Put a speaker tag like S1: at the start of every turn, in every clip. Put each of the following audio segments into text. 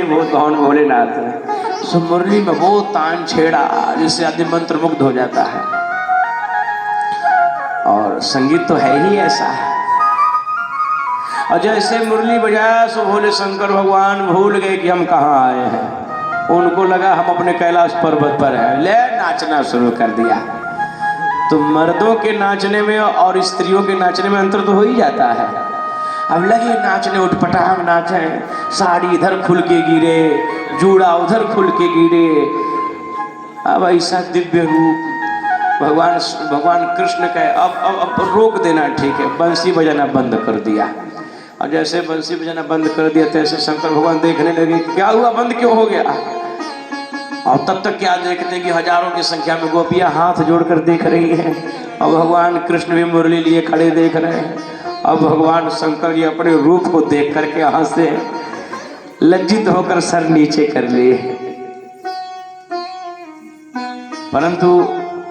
S1: वो कौन भोलेनाथ है। सो मुरली में वो तान छेड़ा जिससे आदमी मंत्र मुग्ध हो जाता है। और संगीत तो है ही ऐसा। और जैसे मुरली बजाया सो भोले शंकर भगवान भूल गए कि हम कहाँ आए हैं। उनको लगा हम अपने कैलाश पर्वत पर हैं। ले नाचना शुरू कर दिया। तो मर्दों के नाचने में और स्त्रियों के नाचने में अंतर तो हो ही जाता है। अब लगे नाचने, उठपटांग नाचे, साड़ी इधर खुल के गिरे, जूड़ा उधर खुल के गिरे। अब ऐसा दिव्य रूप भगवान कृष्ण का। अब रोक देना ठीक है, बंसी बजाना बंद कर दिया। और जैसे बंसी बजाना बंद कर दिया तैसे शंकर भगवान देखने लगे क्या हुआ, बंद क्यों हो गया। और तब तक क्या देखते हैं कि हजारों की संख्या में गोपियां हाथ जोड़कर देख रही हैं। और भगवान कृष्ण भी मुरली लिए खड़े देख रहे हैं। अब भगवान शंकर जी अपने रूप को देख करके यहां से लज्जित होकर सर नीचे कर लिए। परंतु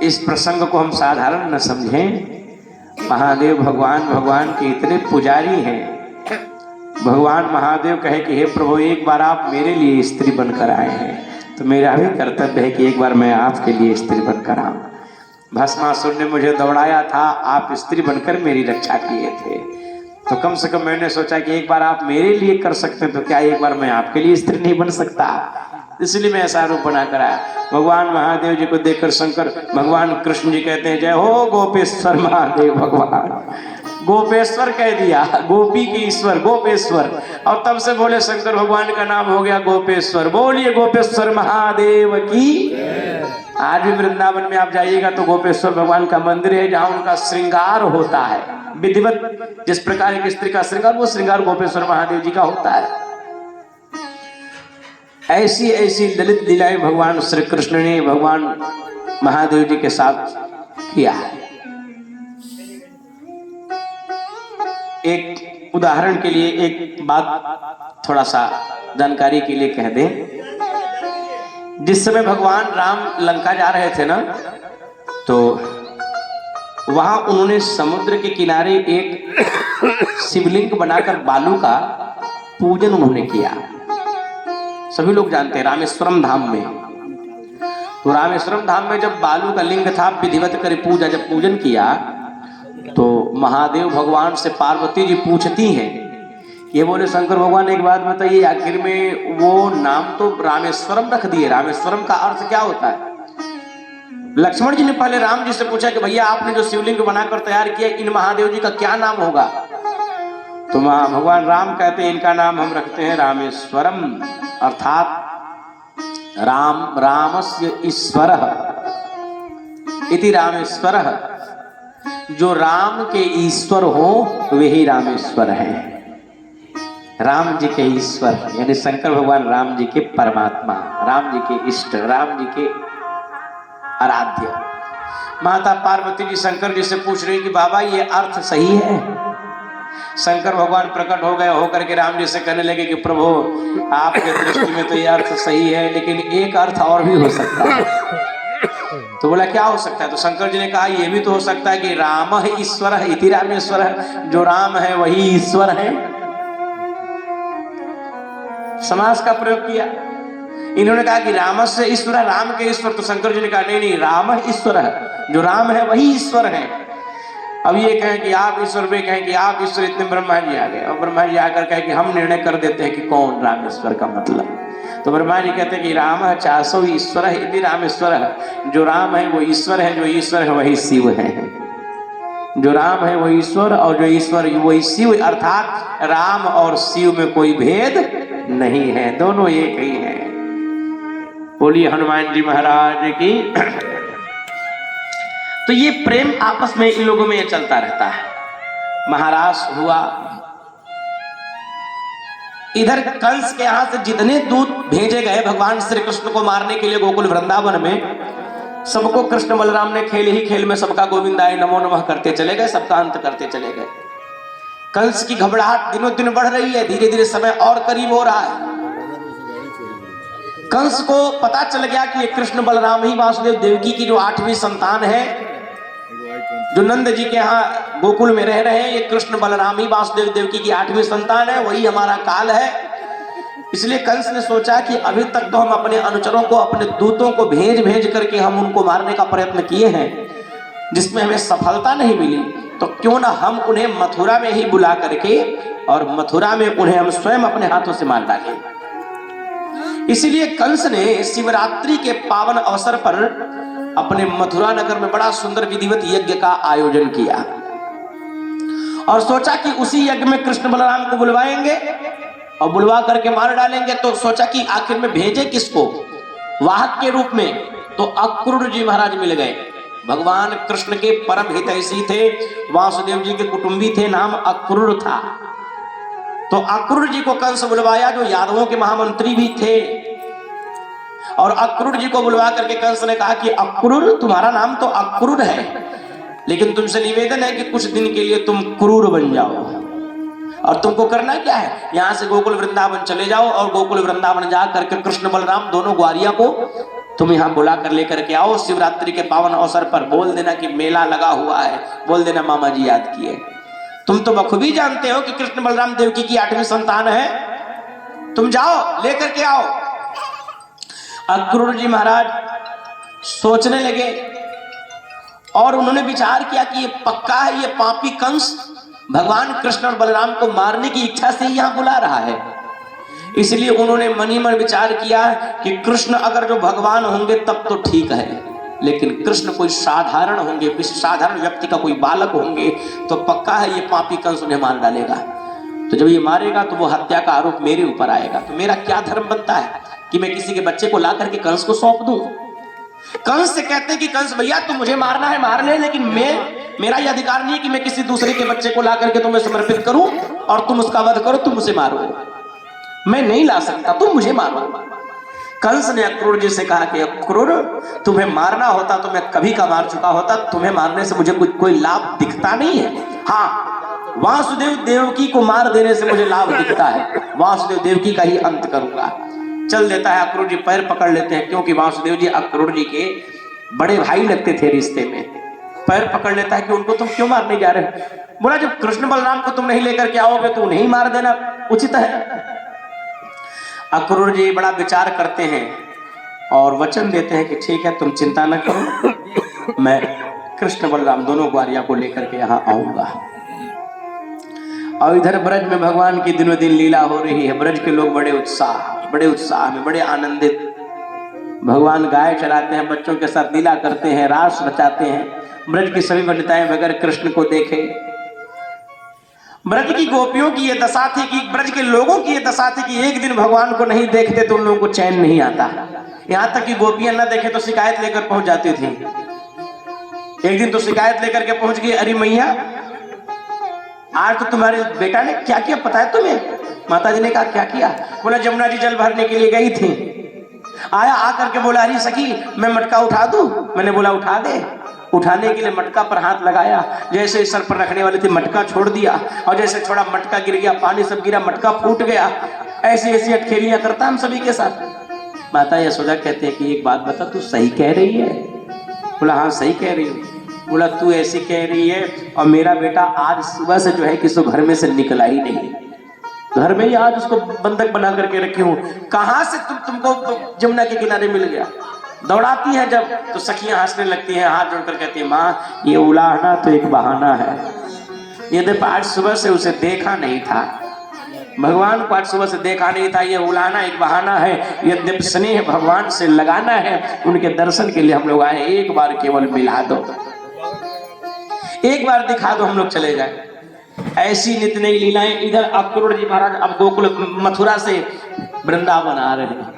S1: इस प्रसंग को हम साधारण न समझें। महादेव भगवान के इतने पुजारी हैं। भगवान महादेव कहे कि हे प्रभु, एक बार आप मेरे लिए स्त्री बनकर आए हैं तो मेरा भी कर्तव्य है कि एक बार मैं आपके लिए स्त्री बनकर आऊं। भस्मासुर ने मुझे दौड़ाया था, आप स्त्री बनकर मेरी रक्षा किए थे, तो कम से कम मैंने सोचा कि एक बार आप मेरे लिए कर सकते हैं तो क्या एक बार मैं आपके लिए स्त्री नहीं बन सकता। इसलिए मैं ऐसा रूप बनाकर आया। भगवान महादेव जी को देखकर शंकर भगवान कृष्ण जी कहते हैं जय हो गोपेश्वर महादेव भगवान। गोपेश्वर कह दिया, गोपी के ईश्वर गोपेश्वर। और तब से बोले शंकर भगवान का नाम हो गया गोपेश्वर। बोलिए गोपेश्वर महादेव की। आज भी वृंदावन में आप जाइएगा तो गोपेश्वर भगवान का मंदिर है जहां उनका श्रृंगार होता है विधिवत। जिस प्रकार एक स्त्री का श्रृंगार, वो श्रृंगार गोपेश्वर महादेव जी का होता है। ऐसी ऐसी ललित लीलाएं भगवान श्री कृष्ण ने भगवान महादेव जी के साथ किया है। एक उदाहरण के लिए एक बात थोड़ा सा जानकारी के लिए कह दें। जिस समय भगवान राम लंका जा रहे थे ना, तो वहां उन्होंने समुद्र के किनारे एक शिवलिंग बनाकर बालू का पूजन उन्होंने किया। सभी लोग जानते हैं रामेश्वरम धाम में। तो रामेश्वरम धाम में जब बालू का लिंग था, विधिवत कर पूजा जब पूजन किया तो महादेव भगवान से पार्वती जी पूछती हैं, ये बोले शंकर भगवान एक बात बताइए, आखिर में वो नाम तो रामेश्वरम रख दिए, रामेश्वरम का अर्थ क्या होता है। लक्ष्मण जी ने पहले राम जी से पूछा कि भैया आपने जो शिवलिंग बनाकर तैयार किया, इन महादेव जी का क्या नाम होगा। तो भगवान राम कहते हैं इनका नाम हम रखते हैं रामेश्वरम, अर्थात राम रामस्य ईश्वरः इति रामेश्वरः। जो राम के ईश्वर हो वही रामेश्वर है। राम जी के ईश्वर यानी शंकर भगवान राम जी के परमात्मा, राम जी के इष्ट, राम जी के आराध्य। माता पार्वती जी शंकर जी से पूछ रही कि बाबा ये अर्थ सही है। शंकर भगवान प्रकट हो गए, होकर के राम जी से कहने लगे कि प्रभु आपके दृष्टि में तो ये अर्थ सही है, लेकिन एक अर्थ और भी हो सकता है। तो बोला क्या हो सकता है। तो शंकर जी ने कहा ये भी तो हो सकता है कि राम ईश्वर है इति रामेश्वर है, जो राम है वही ईश्वर है। समास का प्रयोग किया। इन्होंने कहा कि रामस्य ईश्वर, राम के ईश्वर। तो शंकर जी ने कहा नहीं नहीं, राम ईश्वर है, जो राम है वही ईश्वर है। अब ये कहें कि आप ईश्वर, वे कहें कि आप ईश्वर, इतने ब्रह्मा जी आ गए। और ब्रह्मा जी आकर कहे कि हम निर्णय कर देते हैं कि कौन रामेश्वर का मतलब। तो ब्रह्मा जी कहते हैं कि राम चासो ईश्वर है यदि रामेश्वर है। जो राम है वो ईश्वर है, जो ईश्वर है वही शिव है। जो राम है वो ईश्वर और जो ईश्वर वही शिव, अर्थात राम और शिव में कोई भेद नहीं है, दोनों एक ही हैं। बोलिए हनुमान जी महाराज की। तो ये प्रेम आपस में इन लोगों में ये चलता रहता है। महाराज हुआ, इधर कंस के यहां से जितने दूत भेजे गए भगवान श्री कृष्ण को मारने के लिए गोकुल वृंदावन में, सबको कृष्ण बलराम ने खेल ही खेल में सबका गोविंदाय नमो नमः करते चले गए, सबका अंत करते चले गए। कंस की घबराहट दिनों दिन बढ़ रही है, धीरे धीरे समय और करीब हो रहा है। कंस को पता चल गया कि ये कृष्ण बलराम ही वासुदेव देवकी की जो 8वीं संतान है, जो नंद जी के यहाँ गोकुल में रह रहे हैं, ये कृष्ण बलराम ही वासुदेव देवकी की 8वीं संतान है, वही हमारा काल है। इसलिए कंस ने सोचा कि अभी तक तो हम अपने अनुचरों को, अपने दूतों को भेज भेज करके हम उनको मारने का प्रयत्न किए हैं, जिसमें हमें सफलता नहीं मिली, तो क्यों ना हम उन्हें मथुरा में ही बुला करके और मथुरा में उन्हें हम स्वयं अपने हाथों से मार डालें। इसीलिए कंस ने शिवरात्रि के पावन अवसर पर अपने मथुरा नगर में बड़ा सुंदर विधिवत यज्ञ का आयोजन किया और सोचा कि उसी यज्ञ में कृष्ण बलराम को बुलवाएंगे और बुलवा करके मार डालेंगे। तो सोचा कि आखिर में भेजे किसको वाहक के रूप में, तो अक्रूर जी महाराज मिल गए। भगवान कृष्ण के परम हितैषी थे, वासुदेव जी के कुटुंबी थे, नाम अक्रूर था। तो अक्रूर जी को कंस बुलवाया, जो यादवों के महामंत्री भी थे। और अक्रूर जी को बुलवा करके कंस ने कहा कि अक्रूर, तुम्हारा नाम तो अक्रूर है, लेकिन तुमसे निवेदन है कि कुछ दिन के लिए तुम क्रूर बन जाओ। और तुमको करना क्या है, यहां से गोकुल वृंदावन चले जाओ और गोकुल वृंदावन जा करके कृष्ण बलराम दोनों ग्वारिया को तुम यहाँ बुला कर लेकर के आओ। शिवरात्रि के पावन अवसर पर बोल देना कि मेला लगा हुआ है, बोल देना मामा जी याद किए। तुम तो बखूबी जानते हो कि कृष्ण बलराम देवकी की 8वीं संतान है, तुम जाओ लेकर के आओ। अक्रूर जी महाराज सोचने लगे और उन्होंने विचार किया कि ये पक्का है, ये पापी कंस भगवान कृष्ण और बलराम को मारने की इच्छा से यहाँ बुला रहा है। इसलिए उन्होंने मन ही मन विचार किया कि कृष्ण अगर जो भगवान होंगे तब तो ठीक है, लेकिन कृष्ण कोई साधारण होंगे, किसी साधारण व्यक्ति का कोई बालक होंगे, तो पक्का है ये पापी कंस उन्हें मार डालेगा। तो जब ये मारेगा तो वो हत्या का आरोप मेरे ऊपर आएगा। तो मेरा क्या धर्म बनता है कि मैं किसी के बच्चे को ला करके कंस को सौंप दूं। कंस से कहते हैं कि कंस भैया तुम मुझे मारना है मार ले, लेकिन मेरा यह अधिकार नहीं है कि मैं किसी दूसरे के बच्चे को ला करके तुम्हें समर्पित करूं और तुम उसका वध करो, तुम उसे मारो। मैं नहीं ला सकता, तुम मुझे मारो। कंस ने अक्रूर जी से कहा कि अक्रूर, तुम्हें मारना होता तो मैं कभी का मार चुका होता, तुम्हें मारने से मुझे कोई लाभ दिखता नहीं है। हाँ, वासुदेव देवकी को मार देने से मुझे लाभ दिखता है, वासुदेव देवकी का ही अंत करूंगा। चल देता है। अक्रूर जी पैर पकड़ लेते हैं, क्योंकि वासुदेव जी अक्रूर जी के बड़े भाई लगते थे रिश्ते में। पैर पकड़ लेता है कि उनको तुम क्यों मारने जा रहे हो। बोला जब कृष्ण बलराम को तुम नहीं लेकर के आओगे तो उन्हें मार देना उचित है। अक्रूर जी बड़ा विचार करते हैं और वचन देते हैं कि ठीक है, तुम चिंता न करो, मैं कृष्ण बलराम दोनों ग्वारिया को लेकर के यहाँ आऊंगा। और इधर ब्रज में भगवान की दिनों दिन लीला हो रही है। ब्रज के लोग बड़े उत्साह में, बड़े आनंदित। भगवान गाय चराते हैं, बच्चों के साथ लीला करते हैं, रास रचाते हैं। ब्रज की सभी वनिताएं बगैर कृष्ण को देखे। ब्रज की गोपियों की यह दशा थी कि ब्रज के लोगों की यह दशा थी कि एक दिन भगवान को नहीं देखते तो उन लोगों को चैन नहीं आता। यहां तक कि गोपियां न देखे तो शिकायत लेकर पहुंच जाती थी। एक दिन तो शिकायत लेकर के पहुंच गई, अरे मैया आज तो तुम्हारे बेटा ने क्या किया पता है तुम्हें। माता जी ने कहा क्या किया। बोला जमुना जी जल भरने के लिए गई थी, आया आकर के बोला अरे सखी मैं मटका उठा दूं। मैंने बोला उठा दे। उठाने के लिए मटका पर हाथ लगाया, जैसे सर पर रखने वाली थी मटका छोड़ दिया, और जैसे छोड़ा मटका गिर गया, पानी सब गिरा, मटका फूट गया। ऐसी ऐसी अटखेलियां करता हम सभी के साथ। माता यशोदा कहते हैं कि एक बात बता, तू सही कह रही है। बोला हाँ सही कह रही हूँ। बोला तू ऐसी कह रही है और मेरा बेटा आज सुबह से जो है किसी घर में से निकला ही नहीं, घर में ही आज उसको बंधक बना करके रखी हूँ। कहां से तुमको जमुना के किनारे मिल गया। दौड़ाती है जब तो सखियां हंसने लगती हैं, हाथ जोड़कर कहती है माँ ये उलाहना तो एक बहाना है। यद्यपि आज सुबह से उसे देखा नहीं था, भगवान को आज सुबह से देखा नहीं था, ये उलाहना एक बहाना है। यद्यपि स्नेह भगवान से लगाना है, उनके दर्शन के लिए हम लोग आए, एक बार केवल मिला दो, एक बार दिखा दो, हम लोग चले जाए। ऐसी नित्य नई लीलाएं। इधर अक्रूर जी महाराज अब गोकुल मथुरा से वृंदावन आ रहे हैं।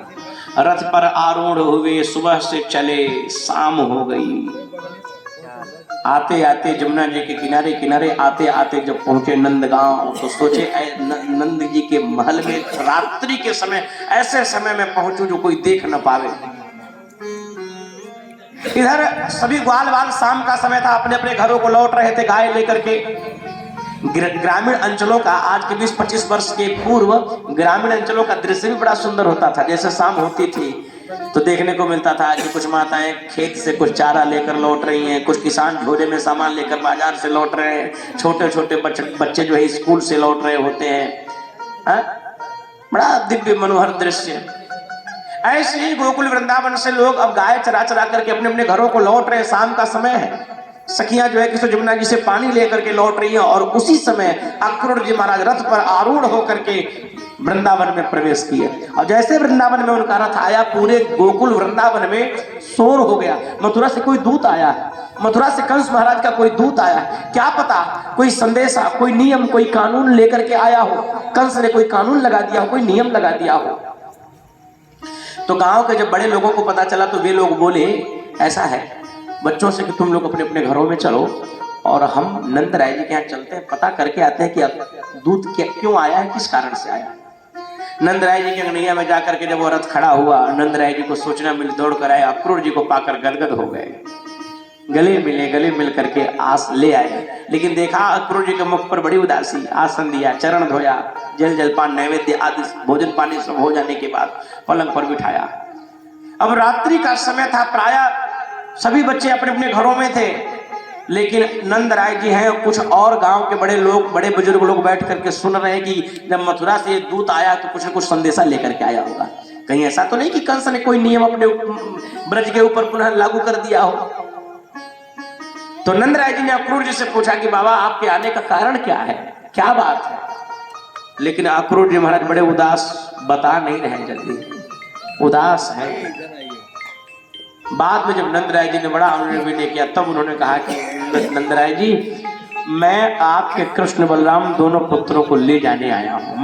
S1: रथ पर आरूढ़ हुए, सुबह से चले, शाम हो गई। आते आते जमुना जी के किनारे किनारे आते आते जब पहुंचे नंदगांव, तो सोचे नंद जी के महल में रात्रि के समय, ऐसे समय में पहुंचूं जो कोई देख न पावे। इधर सभी ग्वाल वाल शाम का समय था, अपने अपने घरों को लौट रहे थे गाय लेकर के। ग्रामीण अंचलों का आज के 20-25 वर्ष के पूर्व ग्रामीण अंचलों का दृश्य भी बड़ा सुंदर होता था। जैसे शाम होती थी तो देखने को मिलता था कि कुछ माताएं खेत से कुछ चारा लेकर लौट रही हैं, कुछ किसान झोले में सामान लेकर बाजार से लौट रहे हैं, छोटे छोटे बच्चे जो है स्कूल से लौट रहे होते हैं। बड़ा दिव्य मनोहर दृश्य। ऐसे ही गोकुल वृंदावन से लोग अब गाय चरा चरा करके अपने अपने घरों को लौट रहे हैं। शाम का समय है, सखियां जो है कृष्ण जमुना जी से पानी लेकर के लौट रही हैं और उसी समय अक्रूर जी महाराज रथ पर आरूढ़ होकर के वृंदावन में प्रवेश किए। और जैसे वृंदावन में उनका रथ आया, पूरे गोकुल वृंदावन में शोर हो गया। मथुरा से कोई दूत आया, मथुरा से कंस महाराज का कोई दूत आया, क्या पता कोई संदेशा, कोई नियम, कोई कानून लेकर के आया हो। कंस ने कोई कानून लगा दिया हो, कोई नियम लगा दिया हो। तो गांव के जब बड़े लोगों को पता चला तो वे लोग बोले, ऐसा है बच्चों से कि तुम लोग अपने अपने घरों में चलो और हम नंद राय जी के यहाँ चलते हैं, पता करके आते हैं कि अब दूत क्यों आया है, किस कारण से आया। नंद राय जी के अंगनैया में जाकर के जब वो रथ खड़ा हुआ, नंद राय जी को सूचना मिली, दौड़ कर आए, अक्रूर जी को पाकर गदगद हो गए, गले मिले, गले मिल करके आस ले आए। लेकिन देखा अक्रूर जी के मुख पर बड़ी उदासी, आसन दिया, चरण धोया, जल जलपान नैवेद्य आदि भोजन पानी सब हो जाने के बाद पलंग पर बिठाया। अब रात्रि का समय था, प्रायः सभी बच्चे अपने अपने घरों में थे, लेकिन नंद राय जी हैं और कुछ और गांव के बड़े लोग, बड़े बुजुर्ग लोग बैठ करके सुन रहे हैं कि जब मथुरा से दूत आया तो कुछ न कुछ संदेशा लेकर के आया होगा। कहीं ऐसा तो नहीं कि कंस ने कोई नियम अपने ब्रज के ऊपर पुनः लागू कर दिया हो। तो नंद राय जी ने अक्रूर जी से पूछा कि बाबा आपके आने का कारण क्या है, क्या बात है। लेकिन अक्रूर जी महाराज बड़े उदास, बता नहीं रहे, जल्दी उदास है। बाद में जब नंद राय जी ने बड़ा अनुनय किया तब उन्होंने कहा कि नंद राय जी, मैं आपके कृष्ण बलराम दोनों पुत्रों को ले जाने आया हूं,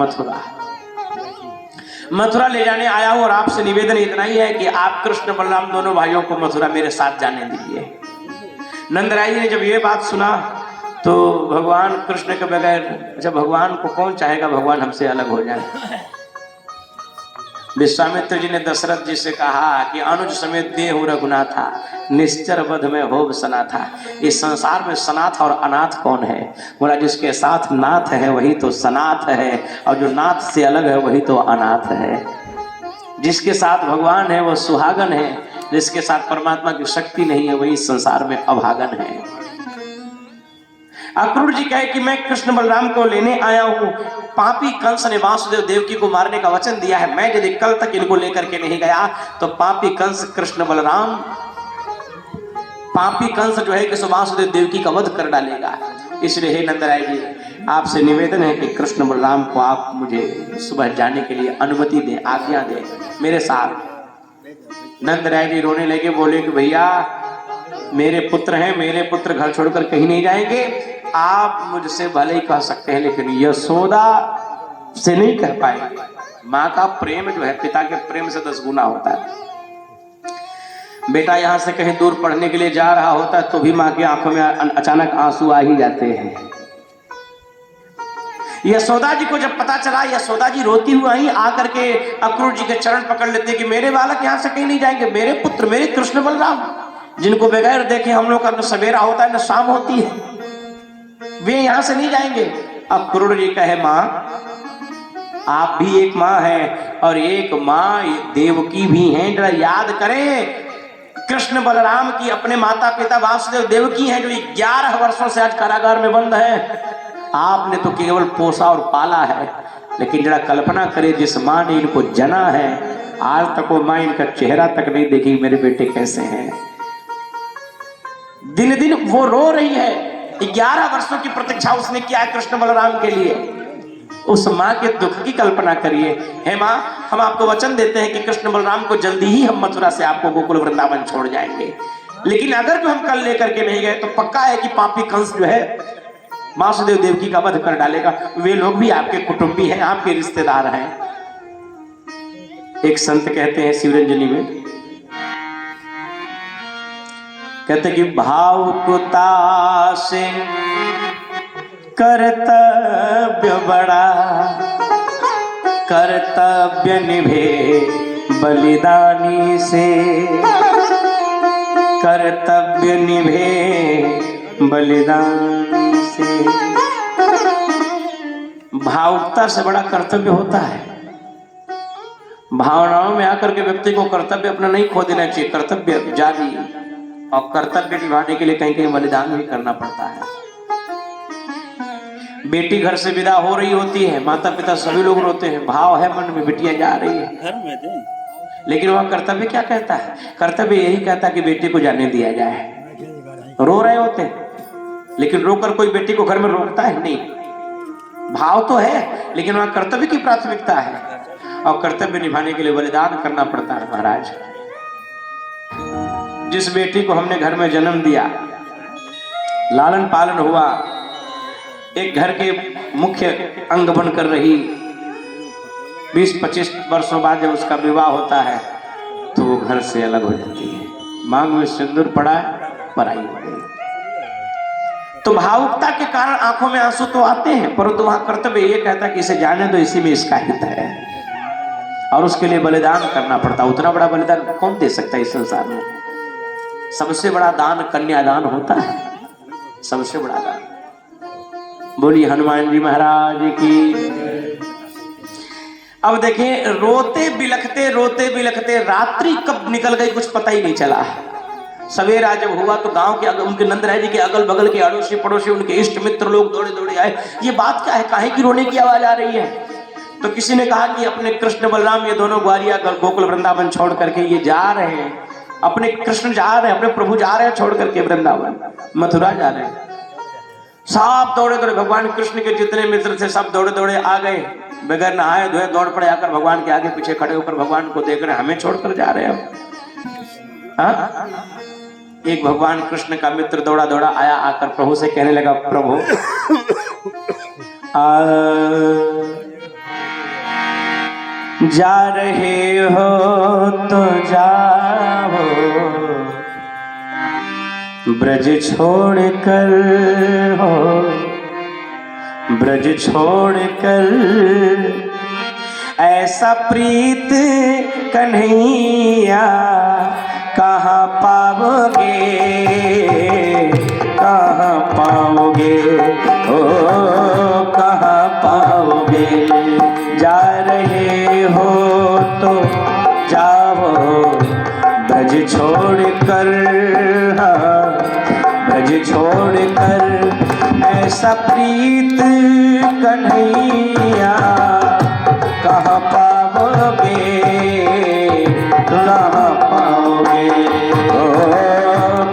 S1: मथुरा ले जाने आया हूं और आपसे निवेदन इतना ही है कि आप कृष्ण बलराम दोनों भाइयों को मथुरा मेरे साथ जाने दीजिए। नंद राय जी ने जब ये बात सुना तो भगवान कृष्ण के बगैर, अच्छा भगवान को कौन चाहेगा भगवान हमसे अलग हो जाए। विश्वामित्र जी ने दशरथ जी से कहा कि अनुज समेत देहु रघुनाथा, निश्चर वध में होब सनाथा। इस संसार में सनाथ और अनाथ कौन है? बोला जिसके साथ नाथ है वही तो सनाथ है, और जो नाथ से अलग है वही तो अनाथ है। जिसके साथ भगवान है वो सुहागन है, जिसके साथ परमात्मा की शक्ति नहीं है वही इस संसार में अभागन है। अक्रूर जी कहे कि मैं कृष्ण बलराम को लेने आया हूं, पापी कंस ने वासुदेव देवकी को मारने का वचन दिया है, मैं यदि कल तक इनको लेकर के नहीं गया तो पापी कंस कृष्ण बलराम, पापी कंस जो है कि वासुदेव देवकी का वध कर डालेगा। इसलिए हे नंद राय जी, आपसे निवेदन है कि कृष्ण बलराम को आप मुझे सुबह जाने के लिए अनुमति दें, आज्ञा दें मेरे साथ। नंद राय जी रोने लगे, बोले कि भैया मेरे पुत्र हैं, मेरे पुत्र घर छोड़कर कहीं नहीं जाएंगे। आप मुझसे भले ही कह सकते हैं लेकिन यशोदा से नहीं कह पाएंगे। माँ का प्रेम जो है पिता के प्रेम से 10 गुना होता है। बेटा यहाँ से कहीं दूर पढ़ने के लिए जा रहा होता है तो भी माँ की आंखों में अचानक आंसू आ ही जाते हैं। यशोदा जी को जब पता चला, यशोदा जी रोती हुई आई आकर के अक्रूर जी के चरण पकड़ लेते कि मेरे बालक यहाँ से कहीं नहीं जाएंगे, मेरे पुत्र, मेरे कृष्ण बलराम, जिनको बगैर देखे हम लोग का न सवेरा होता है न शाम होती है, वे यहां से नहीं जाएंगे। अक्रूर जी कहे मां, आप भी एक मां है और एक मां देवकी भी हैं। जरा याद करें, कृष्ण बलराम की अपने माता पिता वासुदेव देवकी हैं जो 11 वर्षों से आज कारागार में बंद है। आपने तो केवल पोसा और पाला है, लेकिन जरा कल्पना करें जिस मां ने इनको जना है, आज तक वो मां इनका चेहरा तक नहीं देखी मेरे बेटे कैसे हैं। दिन दिन वो रो रही है, 11 वर्षों की प्रतीक्षा उसने किया है कृष्ण बलराम के लिए। उस माँ के दुख की कल्पना करिए। हे माँ, हम आपको वचन देते हैं कि कृष्ण बलराम को जल्दी ही हम मथुरा से आपको गोकुल वृंदावन छोड़ जाएंगे, लेकिन अगर जो हम कल लेकर के नहीं गए तो पक्का है कि पापी कंस जो है वासुदेव देवकी का वध कर डालेगा। वे लोग भी आपके कुटुंबी हैं, आपके रिश्तेदार हैं। एक संत कहते हैं शिवरंजनी में, कहते कि भावुकता से कर्तव्य बड़ा, कर्तव्य निभे बलिदानी से, कर्तव्य निभे बलिदानी से। भावुकता से बड़ा कर्तव्य होता है। भावनाओं में आकर के व्यक्ति को कर्तव्य अपना नहीं खो देना चाहिए। कर्तव्य जारी और कर्तव्य निभाने के लिए कहीं कहीं बलिदान भी करना पड़ता है। बेटी घर से विदा हो रही होती है, माता पिता सभी लोग रोते हैं, भाव है मन में, बिटिया जा रही है
S2: घर में दे।
S1: लेकिन वह कर्तव्य क्या कहता है? कर्तव्य यही कहता है कि बेटी को जाने दिया जाए। रो रहे होते हैं लेकिन रोकर कोई बेटी को घर में रोकता है नहीं। भाव तो है लेकिन वहां कर्तव्य की प्राथमिकता है और कर्तव्य निभाने के लिए बलिदान करना पड़ता है। महाराज, जिस बेटी को हमने घर में जन्म दिया, लालन पालन हुआ, एक घर के मुख्य अंग बनकर रही, 20-25 वर्षों बाद जब उसका विवाह होता है तो वो घर से अलग हो जाती है। मांग में सिंदूर पड़ा है, पराई हो गई। तो भावुकता के कारण आंखों में आंसू तो आते हैं, परंतु वहां कर्तव्य ये कहता कि इसे जाने दो, इसी में इसका हित है और उसके लिए बलिदान करना पड़ता। उतना बड़ा बलिदान कौन दे सकता है इस संसार में? सबसे बड़ा दान कन्यादान होता है, सबसे बड़ा दान। बोलिए हनुमान जी महाराज की। अब देखिए, रोते बिलखते रात्रि कब निकल गई कुछ पता ही नहीं चला। सवेरा जब हुआ तो गांव के उनके नंदराय जी के अगल बगल के अड़ोसी पड़ोसी, उनके इष्ट मित्र लोग दौड़े दौड़े आए। ये बात क्या है, काहे की रोने की आवाज आ रही है? तो किसी ने कहा कि अपने कृष्ण बलराम ये दोनों ग्वालिया गोकुल वृंदावन छोड़ करके ये जा रहे हैं, अपने कृष्ण जा रहे हैं, अपने प्रभु जा रहे हैं छोड़ करके वृंदावन, मथुरा जा रहे हैं। सब दौड़े दौड़े, भगवान कृष्ण के जितने मित्र थे सब दौड़े दौड़े आ गए, बगैर नहाए धोए दौड़ पड़े, आकर भगवान के आगे पीछे खड़े होकर भगवान को देख रहे, हमें छोड़कर जा रहे हैं। एक भगवान कृष्ण का मित्र दौड़ा दौड़ा आया, आकर प्रभु से कहने लगा, प्रभु जा रहे हो तो जाओ, ब्रज छोड़ कर हो, ब्रज छोड़ कर ऐसा प्रीत कन्हैया कहाँ पाओगे, कहाँ पाओगे, ओ कहाँ पाओगे। जा रहे हो तो जाओ, ब्रज छोड़ कर, ब्रज छोड़ कर ऐसा प्रीत कन्हैया कहाँ पाओगे, कहाँ पाओगे, ओ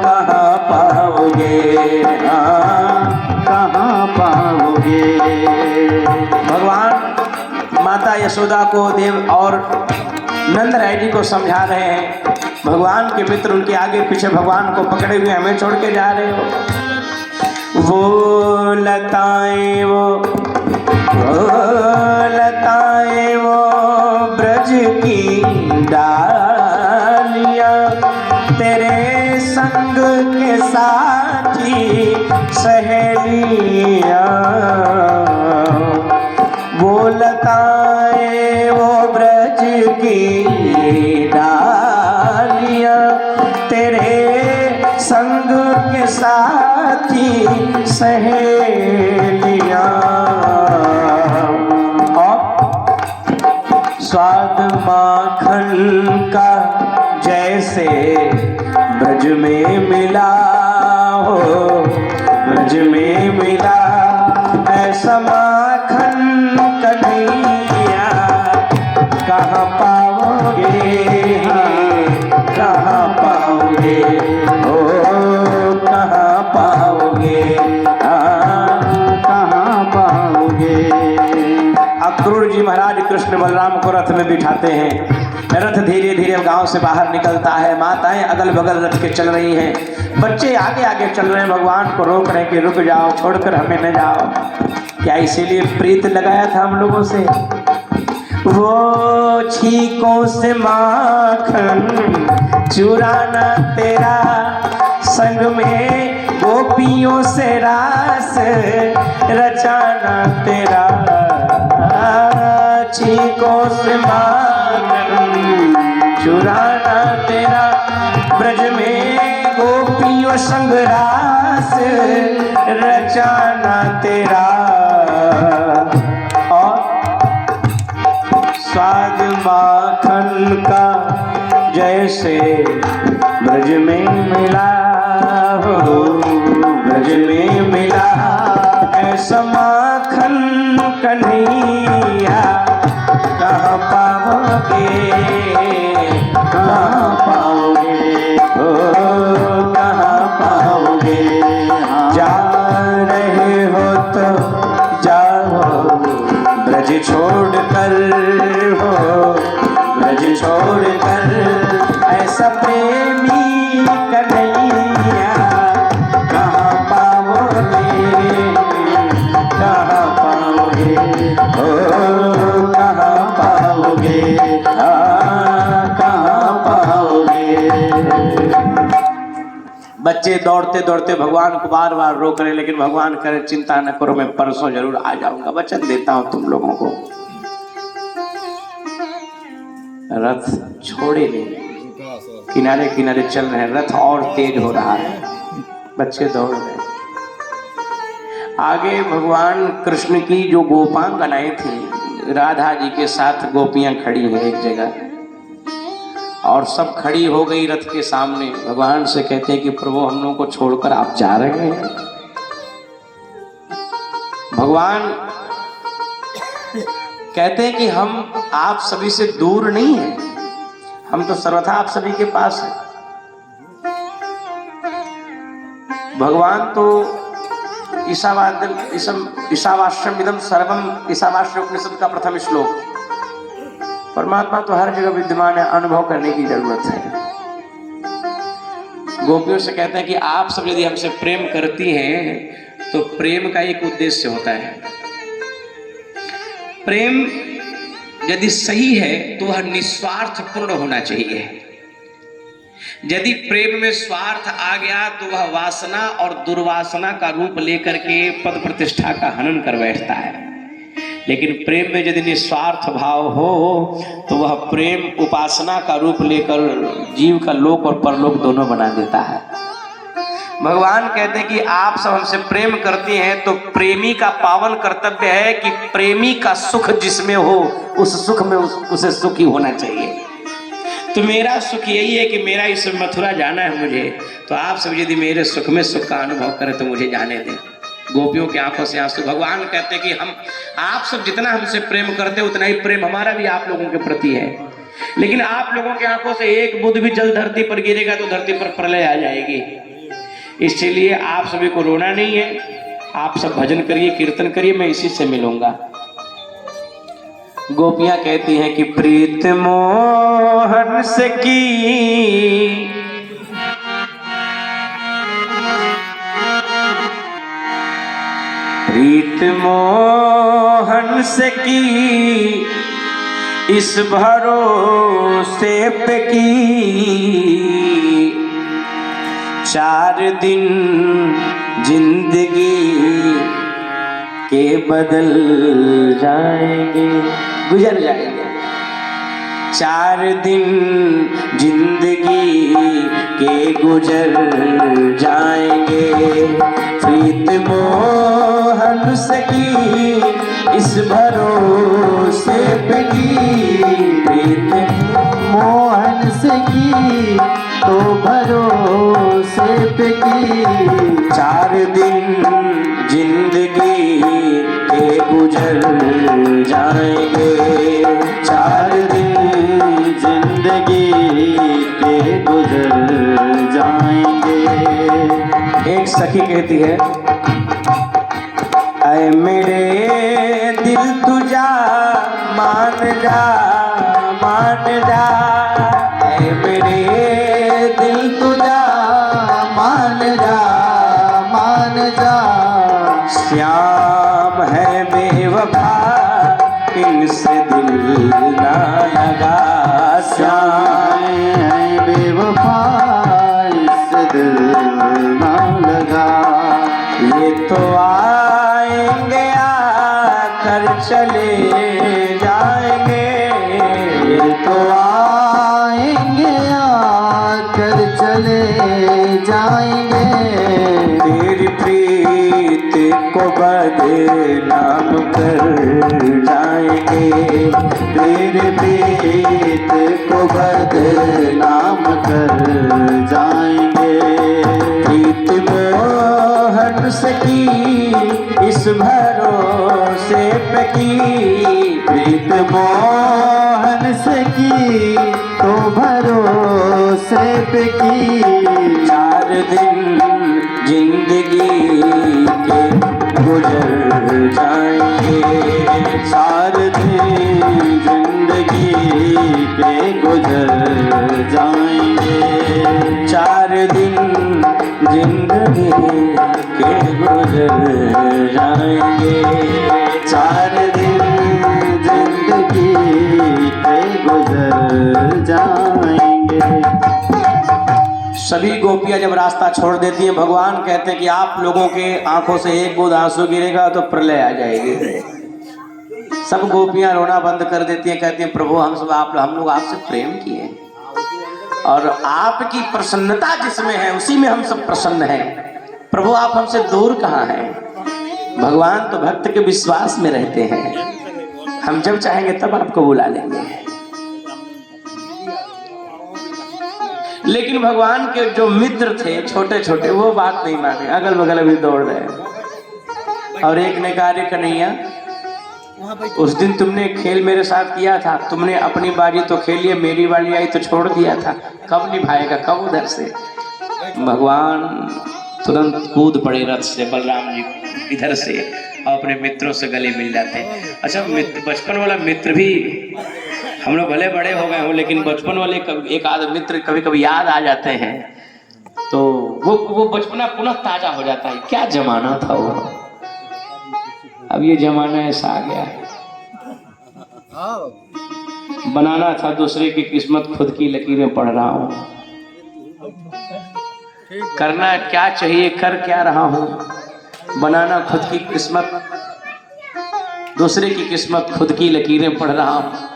S1: कहाँ पाओगे, कहाँ पाओगे। भगवान माता यशोदा को देव और नंद राय जी को समझा रहे हैं। भगवान के मित्र उनके आगे पीछे भगवान को पकड़े हुए, हमें छोड़ के जा रहे हो। वो लताएं वो लताएं वो ब्रज की डालियां, तेरे संग के साथी सहेलियां। वो लताएं वो ब्रज की डालियां, तेरे संग के साथी सहेलियां। स्वाद माखन का जैसे ब्रज में मिला हो, ब्रज में मिला ऐसा माखन कन्हैया कहाँ पाओगे, कहाँ पाओगे, ओ कहाँ पाओगे, कहाँ पाओगे। अक्रूर जी महाराज कृष्ण बलराम को रथ में बिठाते हैं। रथ धीरे धीरे गांव से बाहर निकलता है। माताएं अगल बगल रथ के चल रही हैं, बच्चे आगे आगे चल रहे हैं, भगवान को रोक रहे कि रुक जाओ, छोड़कर हमें न जाओ। क्या इसीलिए प्रीत लगाया था हम लोगों से? वो छीकों से माखन चुराना तेरा, संग में गोपियों से रास रचाना तेरा। छीकों से माखन चुराना तेरा, ब्रज में गोपियों संग रास रचाना तेरा। और स्वाद माखन का जैसे ब्रज में मिला हो, ब्रज में मिला ऐसा माखन कन्हैया कहाँ पाओगे, कहाँ पाओगे, ओ कहाँ पाओगे। जा रहे हो तो जाओ ब्रज छोड़ कर, हो ब्रज छोड़ कर, ऐसा प्रेमी कन्हैया कहाँ पाओगे, कहाँ पाओगे, ओ कहाँ पाओगे, हाँ कहाँ पाओगे। बच्चे दौड़ते दौड़ते भगवान को बार बार रोक रहे, लेकिन भगवान कह रहे चिंता न करो, मैं परसों जरूर आ जाऊंगा, वचन देता हूं तुम लोगों को। रथ छोड़े नहीं, किनारे किनारे चल रहे हैं, रथ और तेज हो रहा है, बच्चे दौड़ रहे। आगे भगवान कृष्ण की जो गोपांगनाएं थी, राधा जी के साथ गोपियां खड़ी हैं एक जगह, और सब खड़ी हो गई रथ के सामने। भगवान से कहते हैं कि प्रभु हम लोगों को छोड़कर आप जा रहे हैं। भगवान कहते हैं कि हम आप सभी से दूर नहीं हैं, हम तो सर्वथा आप सभी के पास हैं। भगवान तो ईशावास्यम इदम सर्वम, ईशावास्य उपनिषद का प्रथम श्लोक, परमात्मा तो हर जगह विद्यमान है, अनुभव करने की जरूरत है। गोपियों से कहते हैं कि आप सब यदि हमसे प्रेम करती हैं तो प्रेम का एक उद्देश्य होता है। प्रेम यदि सही है तो वह निस्वार्थ पूर्ण होना चाहिए। यदि प्रेम में स्वार्थ आ गया तो वह वासना और दुर्वासना का रूप लेकर के पद प्रतिष्ठा का हनन कर बैठता है। लेकिन प्रेम में यदि निस्वार्थ भाव हो तो वह प्रेम उपासना का रूप लेकर जीव का लोक और परलोक दोनों बना देता है। भगवान कहते हैं कि आप सब हमसे प्रेम करती हैं तो प्रेमी का पावन कर्तव्य है कि प्रेमी का सुख जिसमें हो उस सुख में उसे सुखी होना चाहिए। तो मेरा सुख यही है कि मेरा इस मथुरा जाना है मुझे, तो आप सब यदि मेरे सुख में सुख का अनुभव करें तो मुझे जाने दें। गोपियों की आंखों से आंसू। भगवान कहते हैं कि हम आप सब जितना हमसे प्रेम करते हैं उतना ही प्रेम हमारा भी आप लोगों के प्रति है, लेकिन आप लोगों की आंखों से एक बूंद भी जल धरती पर गिरेगा तो धरती पर प्रलय आ जाएगी। इसलिए आप सभी को रोना नहीं है, आप सब भजन करिए, कीर्तन करिए, मैं इसी से मिलूंगा। गोपियां कहती हैं कि प्रीत मोहन से की, प्रीत मोहन से की, इस भरोसे पे की, 4 दिन जिंदगी के बदल जाएंगे, गुजर जाएंगे। 4 दिन जिंदगी के गुजर जाएंगे। प्रीत मोहन से की, इस भरोसे पे की, प्रीत मोहन से की तो भरोसे पे की, 4 दिन जिंदगी के गुजर जाएंगे। 4 दिन जिंदगी के गुजर जाएंगे। एक सखी कहती है, ऐ मेरे दिल तुझा मान जा, मान जा, ऐ मेरे दिल तुझा मान जा, मान जा, श्याम है बेवफा इनसे दिल ना लगा, श्याम है बेवफा इससे दिल ना लगा। ये तो आएंगे आकर चले जाएंगे, ये तो आएंगे आकर चले जाएंगे। तेरी प्रीत को बदनाम कर जाएंगे, तेरी प्रीत को बदनाम कर जाएंगे। प्रीत मोहन से की, इस भरोसे पे की प्रीत मोहन से की तो भरोसे पे की। 4 दिन जिंदगी के गुजर जाएंगे, 4 दिन जिंदगी के गुजर जाएंगे, 4 दिन जिंदगी के गुजर जाएंगे, 4 दिन जिंदगी के गुजर जाएंगे। सभी गोपियां जब रास्ता छोड़ देती हैं, भगवान कहते हैं कि आप लोगों के आंखों से एक बूंद आंसू गिरेगा तो प्रलय आ जाएगी। सब गोपियां रोना बंद कर देती हैं, कहती हैं प्रभु हम लोग आपसे प्रेम किए और आपकी प्रसन्नता जिसमें है उसी में हम सब प्रसन्न हैं। प्रभु आप हमसे दूर कहाँ हैं? भगवान तो भक्त के विश्वास में रहते हैं, हम जब चाहेंगे तब आपको बुला लेंगे। लेकिन भगवान के जो मित्र थे छोटे छोटे वो बात नहीं माने, अगल बगल अभी दौड़ रहे। और एक ने कहा कन्हैया उस दिन तुमने खेल मेरे साथ किया था, तुमने अपनी बाजी तो खेल लिया, मेरी बाजी आई तो छोड़ दिया था, कब निभाएगा, कब उधर से? भगवान तुरंत कूद पड़े रथ से, बलराम जी इधर से और अपने मित्रों से गले मिल जाते हैं। अच्छा बचपन वाला मित्र भी, हम लोग भले बड़े हो गए हो लेकिन बचपन वाले एक आध मित्र कभी कभी याद आ जाते हैं तो वो बचपना पुनः ताजा हो जाता है। क्या जमाना था वो, अब ये जमाना ऐसा आ गया है। बनाना था दूसरे की किस्मत, खुद की लकीरें पढ़ रहा हूं। करना क्या चाहिए कर क्या रहा हूं, बनाना खुद की किस्मत, दूसरे की किस्मत, खुद की लकीरें पढ़ रहा हूं।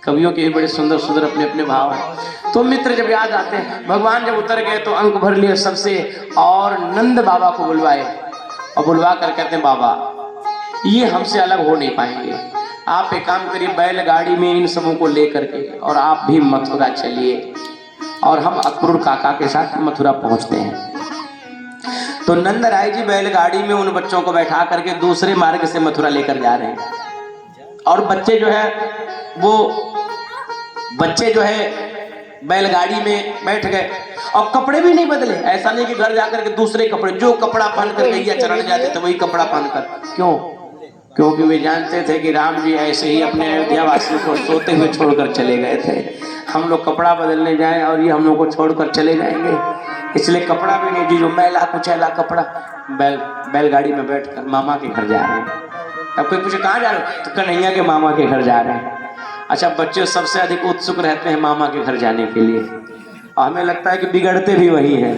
S1: कवियों के बड़े सुंदर सुंदर अपने अपने भाव हैं। तो मित्र जब याद आते हैं, भगवान जब उतर गए तो अंक भर लिए सबसे और नंद बाबा को बुलवाए और बुलवा कर कहते हैं बाबा ये हमसे अलग हो नहीं पाएंगे, आप एक काम करिए बैलगाड़ी में इन सबों को लेकर के और आप भी मथुरा चलिए और हम अक्रूर काका के साथ मथुरा पहुंचते हैं। तो नंद राय जी बैलगाड़ी में उन बच्चों को बैठा करके दूसरे मार्ग से मथुरा लेकर जा रहे हैं और बच्चे जो है बैलगाड़ी में बैठ गए और कपड़े भी नहीं बदले। ऐसा नहीं कि घर जाकर के दूसरे कपड़े, जो कपड़ा पहन कर गैया चरण जाते थे वही कपड़ा पहनकर। क्यों? क्योंकि वे जानते थे कि राम जी ऐसे ही अपने अयोध्या वासियों को सोते हुए छोड़कर चले गए थे। हम लोग कपड़ा बदलने जाएं और ये हम लोग को छोड़कर चले जाएंगे, इसलिए कपड़ा भी नहीं जी, जो मैला कुचैला कपड़ा। बैलगाड़ी में बैठकर मामा के घर जा रहे हैं। अब कोई पूछे कहाँ जा रहे हो, तो कन्हैया के मामा के घर जा रहे हैं। अच्छा बच्चे सबसे अधिक उत्सुक रहते हैं मामा के घर जाने के लिए और हमें लगता है कि बिगड़ते भी वही हैं।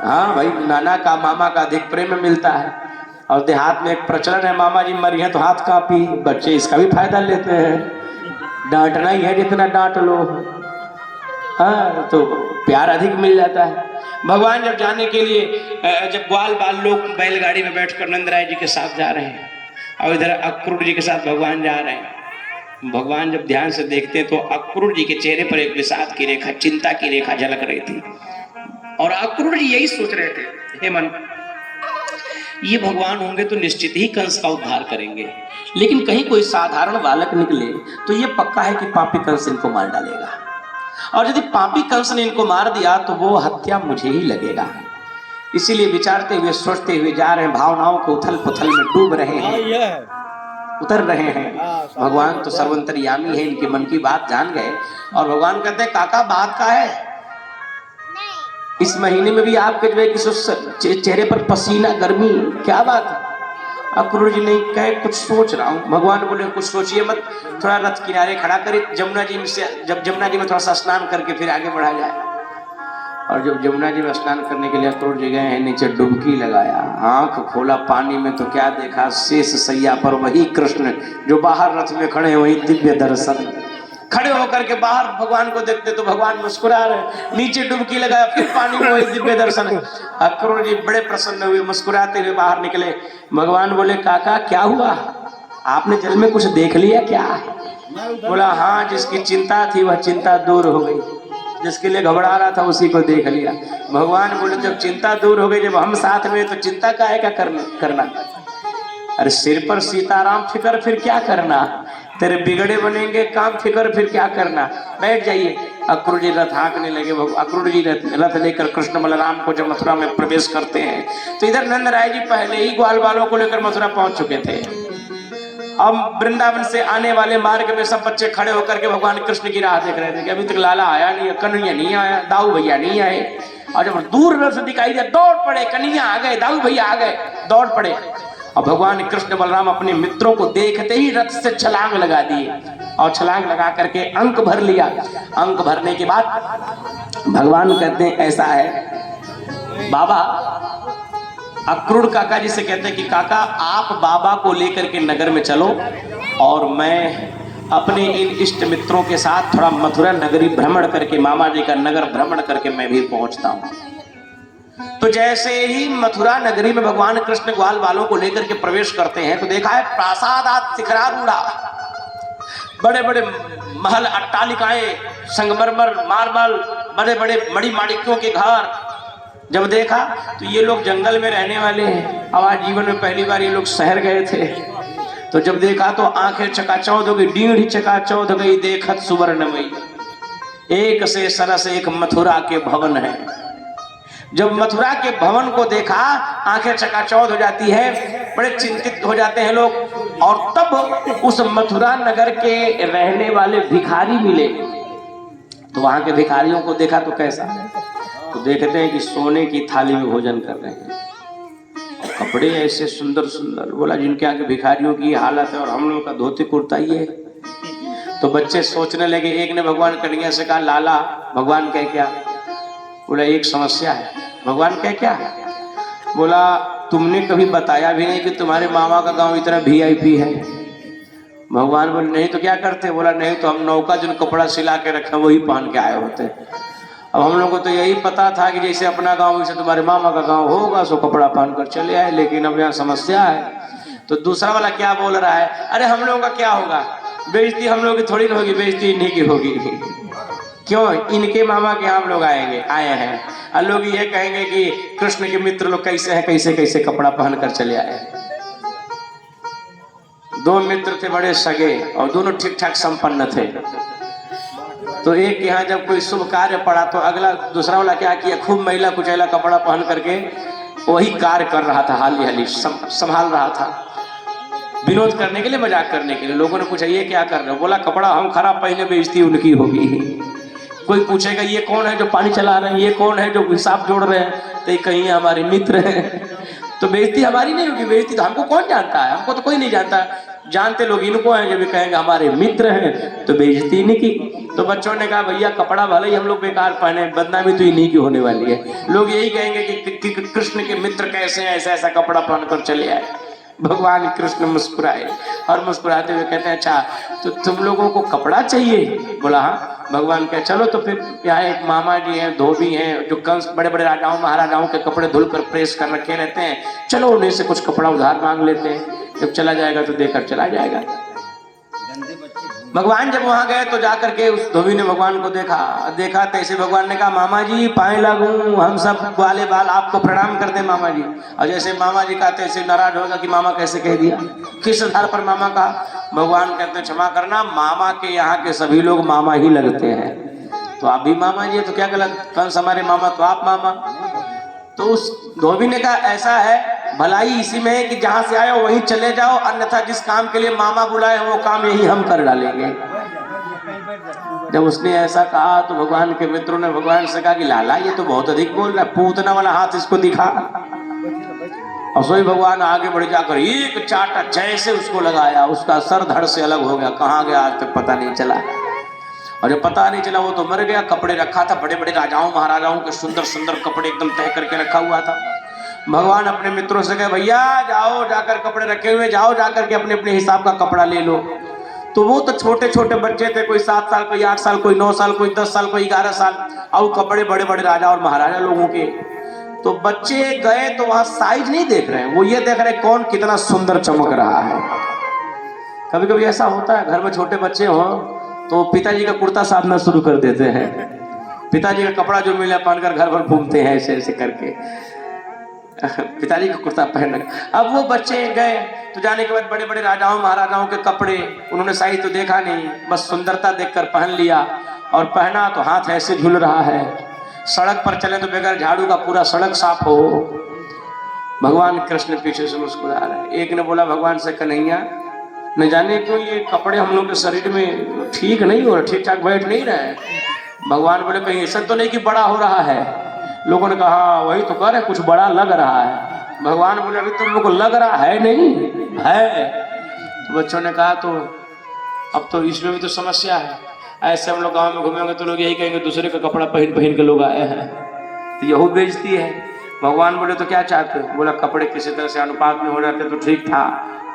S1: हाँ भाई, नाना का मामा का अधिक प्रेम मिलता है और देहात में एक प्रचलन है मामा जी मर गए तो हाथ कापी। बच्चे इसका भी फायदा लेते हैं, डांटना ही है जितना डांट लो, हाँ तो प्यार अधिक मिल जाता है। भगवान जब जाने के लिए जब ग्वाल बाल लोग बैलगाड़ी में बैठकर नंदराय जी के साथ जा रहे हैं और इधर अक्रूर जी के साथ भगवान जा रहे हैं। भगवान जब ध्यान से देखते हैं तो अक्रूर जी के चेहरे पर एक विषाद की रेखा, चिंता की रेखा झलक रही थी और अक्रूर जी यही सोच रहे थे, हे मन ये भगवान होंगे तो निश्चित ही कंस का उद्धार करेंगे, लेकिन कहीं कोई साधारण बालक निकले तो ये पक्का है कि पापी कंस इनको मार डालेगा और यदि पापी कंस ने इनको मार दिया तो वो हत्या मुझे ही लगेगा। इसीलिए विचारते हुए सोचते हुए जा रहे हैं, भावनाओं के उथल पुथल में डूब रहे हैं, उतर रहे हैं। भगवान तो सर्वंतर्यामी है, इनके मन की बात जान गए और भगवान कहते हैं काका बात का है, इस महीने में भी आपके जो है चेहरे पर पसीना गर्मी, क्या बात है? अक्रूर जी नहीं कहे कुछ सोच रहा हूँ। भगवान बोले कुछ सोचिए मत, थोड़ा रथ किनारे खड़ा करे, जमुना जी में से जब जमुना जी में थोड़ा सा स्नान करके फिर आगे बढ़ा जाए। और जब जमुना जी में स्नान करने के लिए अक्रूर जी गए हैं, नीचे डुबकी लगाया, आंख खोला पानी में तो क्या देखा, शेष सैया पर वही कृष्ण जो बाहर रथ में खड़े, वही दिव्य दर्शन। खड़े होकर के बाहर भगवान को देखते तो भगवान मुस्कुरा रहे, नीचे डुबकी लगाया फिर पानी में वही दिव्य दर्शन है। अक्रूर जी बड़े प्रसन्न हुए, मुस्कुराते हुए बाहर निकले। भगवान बोले काका क्या हुआ, आपने जल में कुछ देख लिया क्या? बोला हाँ, जिसकी चिंता थी वह चिंता दूर हो गई, जिसके लिए घबरा रहा था उसी को देख लिया। भगवान बोले जब चिंता दूर हो गई, जब हम साथ में तो चिंता का है क्या करना। अरे सिर पर सीताराम फिकर फिर क्या करना, तेरे बिगड़े बनेंगे काम फिकर फिर क्या करना, बैठ जाइए। अक्रूर जी रथ हाँकने लगे। अक्रूर जी रथ लेकर कृष्ण बलराम को जब मथुरा में प्रवेश करते हैं तो इधर नंद राय जी पहले ही ग्वाल बालों को लेकर मथुरा पहुंच चुके थे। अब वृंदावन से आने वाले मार्ग में सब बच्चे खड़े होकर के भगवान कृष्ण की राह देख रहे थे कि अभी तक लाला आया नहीं, कन्हैया नहीं आया, दाऊ भैया नहीं आए। और जब दूर रथ दिखाई दिया दौड़ पड़े, कन्हैया आ गए, दाऊ भैया आ गए, दौड़ पड़े। और भगवान कृष्ण बलराम अपने मित्रों को देखते ही रथ से छलांग लगा दिए और छलांग लगा करके अंक भर लिया। अंक भरने के बाद भगवान कहते हैं ऐसा है बाबा, अक्रूर काका जी से कहते हैं कि काका आप बाबा को लेकर के नगर में चलो और मैं अपने इन इष्ट मित्रों के साथ थोड़ा मथुरा नगरी भ्रमण करके, मामा जी का नगर भ्रमण करके मैं भी पहुंचता हूं। तो जैसे ही मथुरा नगरी में भगवान कृष्ण ग्वाल बालों को लेकर के प्रवेश करते हैं तो देखा है प्रासादात शिखरारूढ़ा, बड़े बड़े महल, अट्टालिकाएं, संगमरमर, मार्बल, बड़े बड़े मणि माणिक्यों के घर। जब देखा तो ये लोग जंगल में रहने वाले हैं, अब आज जीवन में पहली बार ये लोग शहर गए थे। तो जब देखा तो आंखें चकाचौंध हो गई, डीढ़ चकाचौंध हो गई, देखत सुवर्णमयी, एक से सरस एक मथुरा के भवन है। जब मथुरा के भवन को देखा आंखें चकाचौंध हो जाती है, बड़े चिंतित हो जाते हैं लोग। और तब उस मथुरा नगर के रहने वाले भिखारी मिले। तो वहां के भिखारियों को देखा तो कैसा, तो देखते हैं कि सोने की थाली में भोजन कर रहे हैं, कपड़े ऐसे सुंदर सुंदर। बोला जिनके आगे भिखारियों की हालत है और हम लोगों का धोती कुर्ता ये है। तो बच्चे सोचने लगे, एक ने भगवान कन्हैया से कहा लाला भगवान कह क्या? बोला एक समस्या है। भगवान कह क्या? बोला तुमने कभी बताया भी नहीं कि तुम्हारे मामा का गांव इतना वीआईपी है। भगवान बोले नहीं तो क्या करते? बोला नहीं तो हम नौका जो कपड़ा सिला के रखे वही पहन के आए होते। अब हम लोग को तो यही पता था कि जैसे अपना गांव वैसे तुम्हारे मामा का गांव होगा, सो कपड़ा पहन कर चले आए, लेकिन अब यहाँ समस्या है। तो दूसरा वाला क्या बोल रहा है, अरे हम लोगों का क्या होगा, बेइज्जती हम लोग की थोड़ी ना होगी, बेइज्जती इन्हीं की होगी। क्यों? इनके मामा के यहाँ हम लोग आए हैं और लोग ये कहेंगे कि कृष्ण के मित्र लोग कैसे हैं, कैसे कैसे कपड़ा पहन कर चले आए। दो मित्र थे बड़े सगे और दोनों ठीक ठाक संपन्न थे। तो एक के यहाँ जब कोई शुभ कार्य पड़ा तो अगला दूसरा वाला क्या किया, खूब मैला कुचैला कपड़ा पहन करके वही कार्य कर रहा था, हाली हाली संभाल रहा था, विनोद करने के लिए, मजाक करने के लिए। लोगों ने पूछा ये क्या कर रहे हो? बोला कपड़ा हम खराब पहने, बेइज्जती उनकी होगी। कोई पूछेगा ये कौन है जो पानी चला रहे हैं, ये कौन है जो हिसाब जोड़ रहे हैं, तो ये कहीं हमारे मित्र हैं। तो बेइज्जती हमारी नहीं होगी, बेइज्जती तो हमको कौन जानता है, हमको तो कोई नहीं जानता, जानते लोग इनको हैं। जब भी कहेंगे हमारे मित्र हैं तो बेइज्जती नहीं की। तो बच्चों ने कहा भैया कपड़ा भले ही हम लोग बेकार पहने, बदनामी तो इन्हीं की होने वाली है। लोग यही कहेंगे कि कृष्ण के मित्र कैसे हैं, ऐसा ऐसा कपड़ा पहनकर चले आए। भगवान कृष्ण मुस्कुराए और मुस्कुराते हुए कहते हैं अच्छा तो तुम लोगों को कपड़ा चाहिए? बोला हाँ। भगवान कहे चलो तो फिर यहाँ एक मामा जी हैं, धोबी हैं, जो कंस बड़े बड़े राजाओं महाराजाओं के कपड़े धुलकर प्रेस कर रखे रहते हैं, चलो उन्हीं से कुछ कपड़ा उधार मांग लेते हैं, जब चला जाएगा तो देकर चला जाएगा। भगवान जब वहां गए तो जाकर के उस धोबी ने भगवान को देखा तैसे भगवान ने कहा मामा जी पाए लागू, हम सब ग्वाले बाल आपको प्रणाम कर दे मामा जी। और जैसे मामा जी का तैसे नाराज होगा कि मामा कैसे कह दिया, किस आधार पर मामा का? भगवान कहते हैं क्षमा करना, मामा के यहाँ के सभी लोग मामा ही लगते हैं, तो आप भी मामा जी है तो क्या गलत, कंस हमारे मामा तो आप मामा। तो उस धोबी ने कहा ऐसा है भलाई इसी में है कि जहां से आए हो वहीं चले जाओ, अन्यथा जिस काम के लिए मामा बुलाए वो काम यही हम कर डालेंगे। जब उसने ऐसा कहा तो भगवान के मित्रों ने भगवान से कहा कि लाला ये तो बहुत अधिक बोल रहा है, पूतना वाला हाथ इसको दिखा। और सोई भगवान आगे बढ़ जाकर एक चाटा जैसे उसको लगाया, उसका सर धड़ से अलग हो गया, कहाँ गया आज तक पता नहीं चला। और जब पता नहीं चला वो तो मर गया। कपड़े रखा था, बड़े बड़े राजाओं महाराजाओं के सुंदर सुंदर कपड़े एकदम तय करके रखा हुआ था। भगवान अपने मित्रों से कहे भैया जाओ जाकर कपड़े रखे हुए, जाओ जाकर के अपने अपने हिसाब का कपड़ा ले लो। तो वो तो छोटे छोटे बच्चे थे, कोई 7 साल, कोई 8 साल, कोई 9 साल, कोई 10 साल, कोई 11 साल, और कपड़े बड़े बड़े राजा और महाराजा लोगों के। तो बच्चे गए तो वहां साइज नहीं देख रहे हैं, वो ये देख रहे हैं कौन कितना सुंदर चमक रहा है। कभी कभी ऐसा होता है घर में छोटे बच्चे हो तो पिताजी का कुर्ता साधना शुरू कर देते हैं, पिताजी का कपड़ा जो मिला पहनकर घर भर घूमते हैं ऐसे ऐसे करके। पिताजी का कुर्ता पहन रखा। अब वो बच्चे गए तो जाने के बाद बड़े बड़े राजाओं महाराजाओं के कपड़े उन्होंने शाही तो देखा नहीं, बस सुंदरता देखकर पहन लिया, और पहना तो हाथ ऐसे झूल रहा है। सड़क पर चले तो बगैर झाड़ू का पूरा सड़क साफ हो। भगवान कृष्ण पीछे से मुस्कुरा रहे। एक ने बोला भगवान से, कन्हैया न जाने क्यों ये कपड़े हम लोग के शरीर में ठीक नहीं हो रहे, ठीक ठाक बैठ नहीं रहे। भगवान बोले कहीं ऐसा तो नहीं कि बड़ा हो रहा है। लोगों ने कहा वही तो कह रहे कुछ बड़ा लग रहा है। भगवान बोले अभी तुम लोग को लग रहा है नहीं है। तो बच्चों ने कहा तो अब तो इसमें भी तो समस्या है। ऐसे हम लोग गाँव में घूमेंगे तो लोग यही कहेंगे दूसरे का कपड़ा पहन पहन के लोग आए हैं, तो यहू बेइज्जती है। भगवान बोले तो क्या चाहते हो? बोला कपड़े किसी तरह से अनुपात में हो जाते तो ठीक था।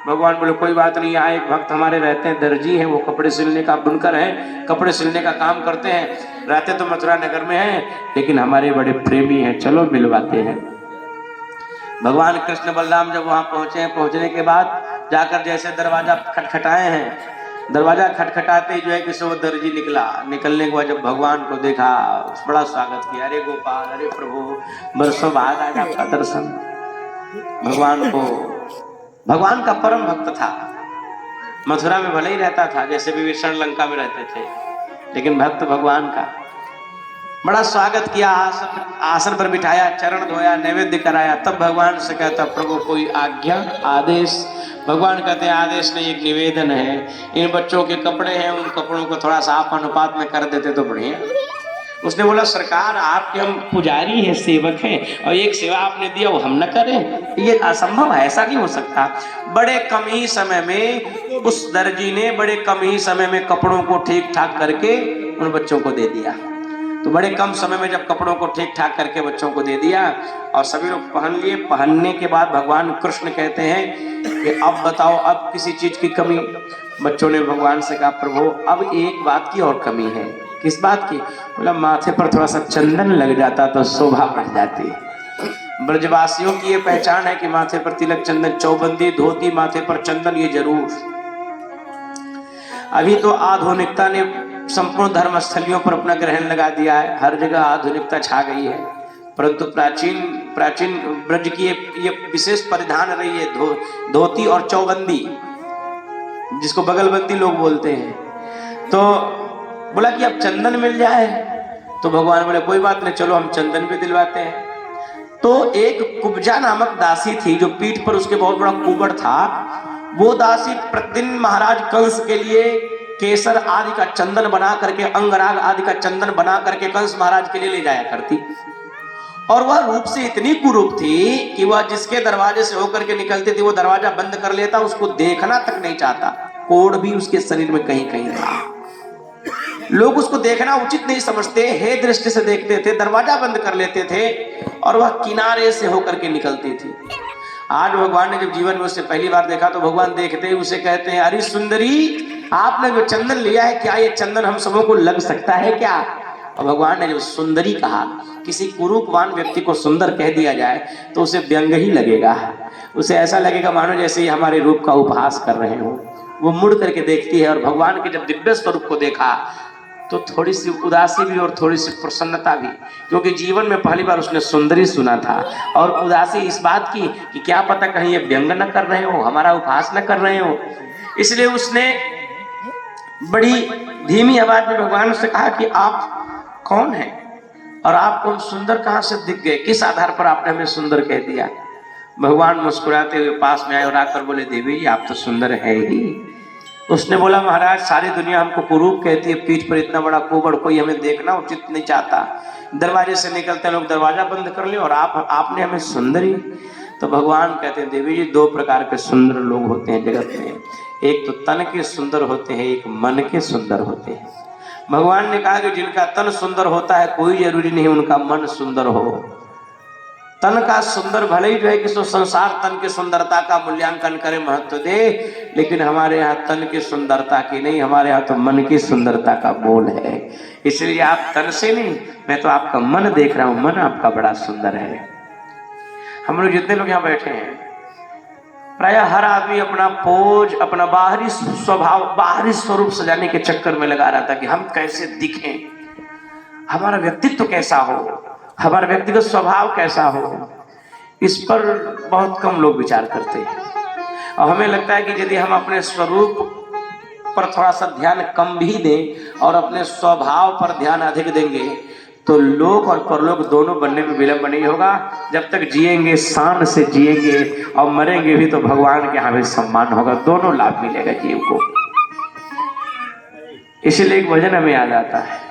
S1: भगवान बोले कोई बात नहीं, यहाँ एक भक्त हमारे रहते हैं, दर्जी हैं, वो कपड़े सिलने का बुनकर हैं, कपड़े सिलने का काम करते हैं, रहते तो मथुरा नगर में हैं, लेकिन हमारे बड़े प्रेमी हैं, चलो मिलवाते हैं। भगवान कृष्ण बलराम जब वहां पहुंचे, पहुंचने के बाद जाकर जैसे दरवाजा खटखटाए हैं, दरवाजा खटखटाते ही जो है कि वो दर्जी निकला। निकलने के बाद जब भगवान को देखा, बड़ा स्वागत किया, अरे गोपाल, अरे प्रभु, बरसों बाद आज आपका दर्शन। भगवान को, भगवान का परम भक्त था, मथुरा में भले ही रहता था, जैसे विभीषण लंका में रहते थे, लेकिन भक्त भगवान का। बड़ा स्वागत किया, आसन पर बिठाया, चरण धोया, नैवेद्य कराया। तब भगवान से कहता प्रभु कोई आज्ञा, आदेश? भगवान कहते हैं आदेश नहीं, एक निवेदन है। इन बच्चों के कपड़े हैं, उन कपड़ों को थोड़ा सा आप अनुपात में कर देते तो बढ़िया। उसने बोला सरकार आपके हम पुजारी हैं, सेवक हैं, और एक सेवा आपने दिया वो हम न करें, ये असंभव है, ऐसा नहीं हो सकता। बड़े कम ही समय में उस दर्जी ने बड़े कम ही समय में कपड़ों को ठीक ठाक करके उन बच्चों को दे दिया। तो बड़े कम समय में जब कपड़ों को ठीक ठाक करके बच्चों को दे दिया और सभी लोग पहन लिए, पहनने के बाद भगवान कृष्ण कहते हैं कि अब बताओ अब किसी चीज की कमी? बच्चों ने भगवान से कहा प्रभु अब एक बात की और कमी है। किस बात की? बोला माथे पर थोड़ा सा चंदन लग जाता तो शोभा बढ़ जाती। ब्रजवासियों की ये पहचान है कि माथे पर तिलक, चंदन, चौबंदी, धोती, माथे पर चंदन, ये जरूर। अभी तो आधुनिकता ने संपूर्ण धर्म स्थलियों पर अपना ग्रहण लगा दिया है, हर जगह आधुनिकता छा गई है, परंतु प्राचीन ब्रज की ये विशेष परिधान रही है, धोती और चौबंदी, जिसको बगलबंदी लोग बोलते हैं। तो बोला कि अब चंदन मिल जाए, तो भगवान बोले कोई बात नहीं, चलो हम चंदन भी दिलवाते हैं। तो एक कुब्जा नामक दासी थी जो पीठ पर उसके बहुत बड़ा कुबड़ था। वो दासी प्रतिदिन महाराज कंस के लिए केसर आदि का चंदन बना करके, अंगराग आदि का चंदन बना करके कंस महाराज के लिए ले जाया करती। और वह रूप से इतनी कुरूप थी कि वह जिसके दरवाजे से होकर के निकलती थी वो दरवाजा बंद कर लेता, उसको देखना तक नहीं चाहता। कोढ़ भी उसके शरीर में कहीं कहीं था। लोग उसको देखना उचित नहीं समझते, हे दृष्टि से देखते थे, दरवाजा बंद कर लेते थे और वह किनारे से होकर के निकलती थी। आज भगवान ने जब जीवन में उसे पहली बार देखा तो भगवान देखते ही उसे कहते हैं अरे सुंदरी, आपने जो चंदन लिया है क्या ये चंदन हम सबों को लग सकता है क्या? और भगवान ने जब सुंदरी कहा, किसी कुरूपवान व्यक्ति को सुंदर कह दिया जाए तो उसे व्यंग ही लगेगा, उसे ऐसा लगेगा मानो जैसे ही हमारे रूप का उपहास कर रहे हो। वो मुड़ करके देखती है और भगवान के जब दिव्य स्वरूप को देखा तो थोड़ी सी उदासी भी और थोड़ी सी प्रसन्नता भी, क्योंकि जीवन में पहली बार उसने सुंदरी सुना था। और उदासी इस बात की कि क्या पता कहीं ये व्यंग न कर रहे हो, हमारा उपहास न कर रहे हो। इसलिए उसने बड़ी धीमी आवाज में भगवान से कहा कि आप कौन हैं और आपको हम सुंदर कहाँ से दिख गए, किस आधार पर आपने हमें सुंदर कह दिया? भगवान मुस्कुराते हुए पास में आए और आकर बोले देवी आप तो सुंदर है ही। उसने बोला महाराज सारी दुनिया हमको कुरूप कहती है, पीठ पर इतना बड़ा कुबड़, कोई हमें देखना उचित नहीं चाहता, दरवाजे से निकलते लोग दरवाजा बंद कर ले और आपने हमें सुंदरी। तो भगवान कहते हैं देवी जी दो प्रकार के सुंदर लोग होते हैं जगत में, एक तो तन के सुंदर होते हैं, एक मन के सुंदर होते हैं। भगवान ने कहा कि जिनका तन सुंदर होता है कोई जरूरी नहीं उनका मन सुंदर हो। तन का सुंदर भले ही जो है कि संसार तन की सुंदरता का मूल्यांकन करे, महत्व दे, लेकिन हमारे यहाँ तन की सुंदरता की नहीं, हमारे यहाँ तो मन की सुंदरता का मोल है। इसलिए आप तन से नहीं, मैं तो आपका मन देख रहा हूँ, मन आपका बड़ा सुंदर है। हम लोग जितने लोग यहाँ बैठे हैं प्रायः हर आदमी अपना पोज, अपना बाहरी स्वभाव, बाहरी स्वरूप सजाने के चक्कर में लगा रहा था कि हम कैसे दिखें, हमारा व्यक्तित्व कैसा हो, हमारा व्यक्तिगत स्वभाव कैसा हो। इस पर बहुत कम लोग विचार करते हैं। और हमें लगता है कि यदि हम अपने स्वरूप पर थोड़ा सा ध्यान कम भी दें और अपने स्वभाव पर ध्यान अधिक देंगे तो लोक और परलोक दोनों बनने में विलंब नहीं होगा। जब तक जिएंगे शान से जिएंगे और मरेंगे भी तो भगवान के यहाँ भी सम्मान होगा, दोनों लाभ मिलेगा जीव को। इसलिए एक भजन हमें याद आता है,